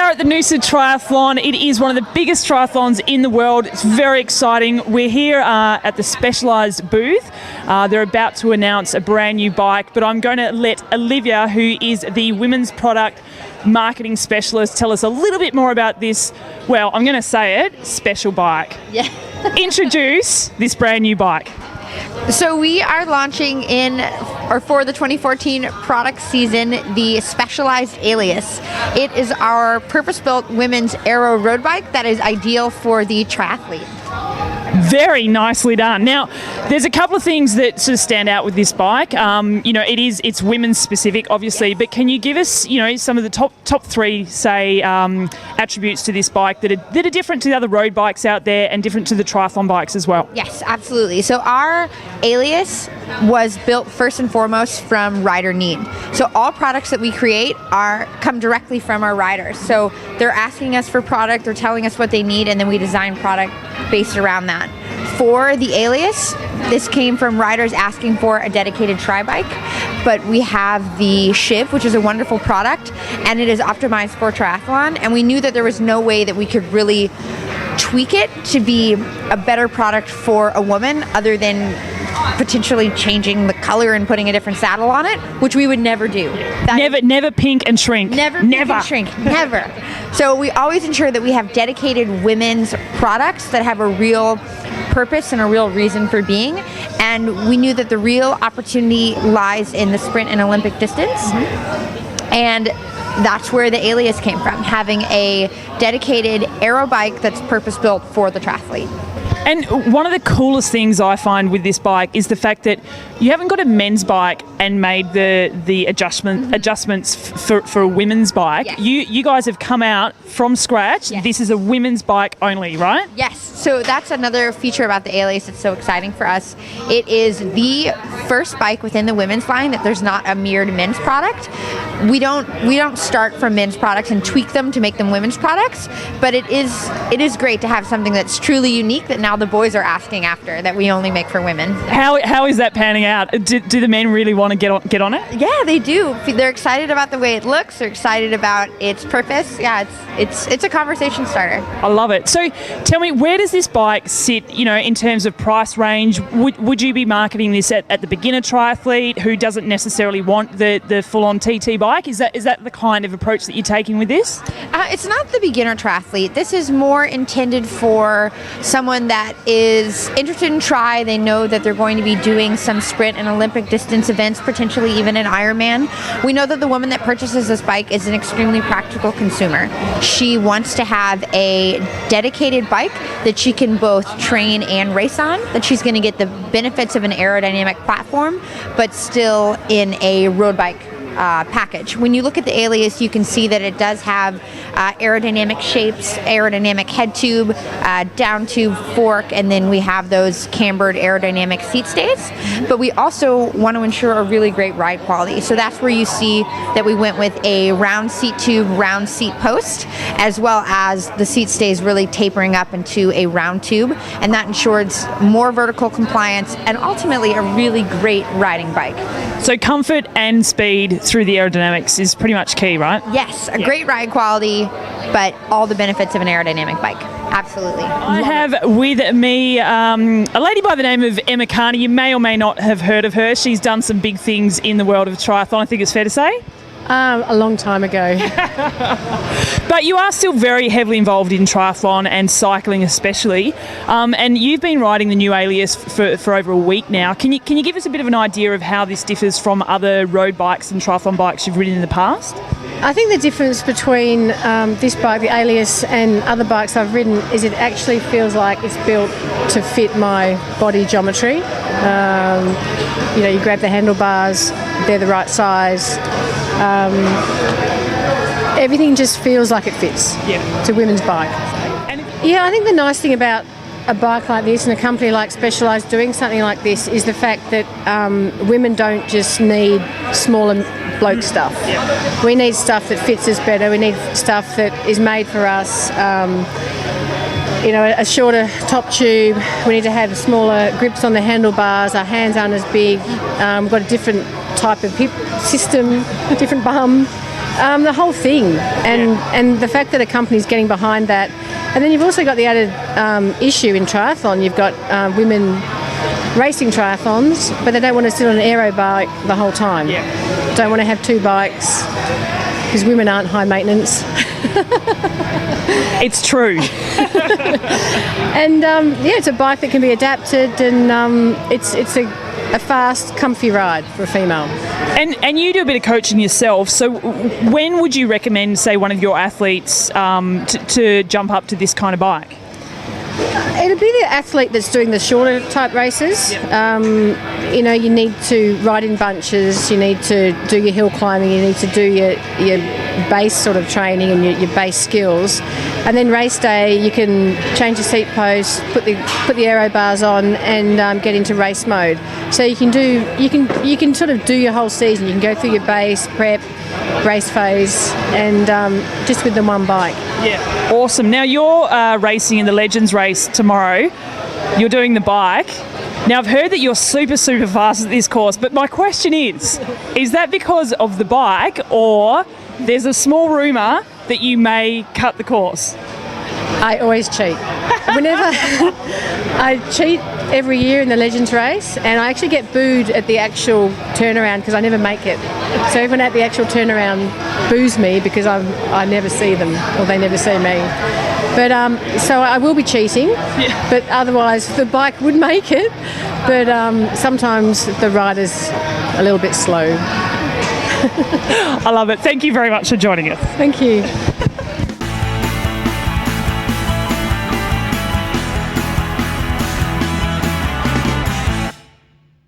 are at the Noosa Triathlon. It is one of the biggest triathlons in the world. It's very exciting. We're here at the Specialized booth. They're about to announce a brand new bike, but I'm going to let Olivia, who is the women's product marketing specialist, tell us a little bit more about this, well, I'm going to say it, special bike. Yeah. Introduce this brand new bike. So we are launching for the 2014 product season, the Specialized Alias. It is our purpose-built women's aero road bike that is ideal for the triathlete. Very nicely done. Now, there's a couple of things that sort of stand out with this bike. It's women's specific, obviously, but can you give us, some of the top three, say, attributes to this bike that are different to the other road bikes out there and different to the triathlon bikes as well? Yes, absolutely. So our Alias was built first and foremost from rider need. So all products that we create come directly from our riders. So they're asking us for product, they're telling us what they need, and then we design product based around that. For the Alias, this came from riders asking for a dedicated tri-bike, but we have the Shiv, which is a wonderful product, and it is optimized for triathlon, and we knew that there was no way that we could really tweak it to be a better product for a woman other than potentially changing the color and putting a different saddle on it, which we would never do. Never pink and shrink. Never pink and shrink. Never. So we always ensure that we have dedicated women's products that have a real purpose and a real reason for being. And we knew that the real opportunity lies in the sprint and Olympic distance. Mm-hmm. And that's where the Alias came from, having a dedicated aero bike that's purpose-built for the triathlete. And one of the coolest things I find with this bike is the fact that you haven't got a men's bike and made the adjustments for a women's bike. Yes. You guys have come out from scratch. Yes. This is a women's bike only, right? Yes. So that's another feature about the Alias that's so exciting for us. It is the first bike within the women's line that there's not a mirrored men's product. We don't start from men's products and tweak them to make them women's products, but it is great to have something that's truly unique that now the boys are asking after, that we only make for women. How is that panning out? Do the men really want to get on it? Yeah, they do. They're excited about the way it looks. They're excited about its purpose. Yeah, it's a conversation starter. I love it. So tell me, where does this bike sit, in terms of price range? Would you be marketing this at the beginner triathlete who doesn't necessarily want the full-on TT bike? Is that the kind of approach that you're taking with this? It's not the beginner triathlete. This is more intended for someone that is interested in tri. They know that they're going to be doing some sprint and Olympic distance events, potentially even an Ironman. We know that the woman that purchases this bike is an extremely practical consumer. She wants to have a dedicated bike that she can both train and race on, that she's going to get the benefits of an aerodynamic platform, but still in a road bike package. When you look at the Alias, you can see that it does have aerodynamic shapes, aerodynamic head tube, down tube fork, and then we have those cambered aerodynamic seat stays. But we also want to ensure a really great ride quality. So that's where you see that we went with a round seat tube, round seat post, as well as the seat stays really tapering up into a round tube, and that ensures more vertical compliance and ultimately a really great riding bike. So comfort and speed through the aerodynamics is pretty much key, right? Yes, a great ride quality, but all the benefits of an aerodynamic bike. Absolutely. I have with me a lady by the name of Emma Carney. You may or may not have heard of her. She's done some big things in the world of triathlon, I think it's fair to say. A long time ago. But you are still very heavily involved in triathlon and cycling especially, and you've been riding the new Alias for over a week now. Can you give us a bit of an idea of how this differs from other road bikes and triathlon bikes you've ridden in the past? I think the difference between this bike, the Alias, and other bikes I've ridden is it actually feels like it's built to fit my body geometry. You grab the handlebars, they're the right size. Everything just feels like it fits. Yeah. It's a women's bike. I think the nice thing about a bike like this and a company like Specialized doing something like this is the fact that women don't just need smaller bloke stuff. Yeah. We need stuff that fits us better. We need stuff that is made for us. A shorter top tube. We need to have smaller grips on the handlebars. Our hands aren't as big. We've got a different type of hip system, a different bum. The whole thing, and the fact that a company's getting behind that. And then you've also got the added issue in triathlon. You've got women racing triathlons, but they don't want to sit on an aero bike the whole time. Don't want to have 2 bikes, because women aren't high maintenance. It's true. And it's a bike that can be adapted, and it's a fast, comfy ride for a female. And you do a bit of coaching yourself, so when would you recommend, say, one of your athletes to jump up to this kind of bike? It'll be the athlete that's doing the shorter type races. You need to ride in bunches, you need to do your hill climbing, you need to do your base sort of training and your base skills. And then race day, you can change your seat post, put the aero bars on, and get into race mode. So you can sort of do your whole season. You can go through your base, prep, race phase, and just with the one bike. Yeah, awesome. Now you're racing in the Legends race tomorrow. You're doing the bike. Now I've heard that you're super, super fast at this course, but my question is that because of the bike, or there's a small rumour that you may cut the course? I always cheat. Whenever I cheat every year in the Legends race, and I actually get booed at the actual turnaround because I never make it. So everyone at the actual turnaround boos me because I never see them, or they never see me. But so I will be cheating, but otherwise the bike would make it. But sometimes the rider's a little bit slow. I love it. Thank you very much for joining us. Thank you.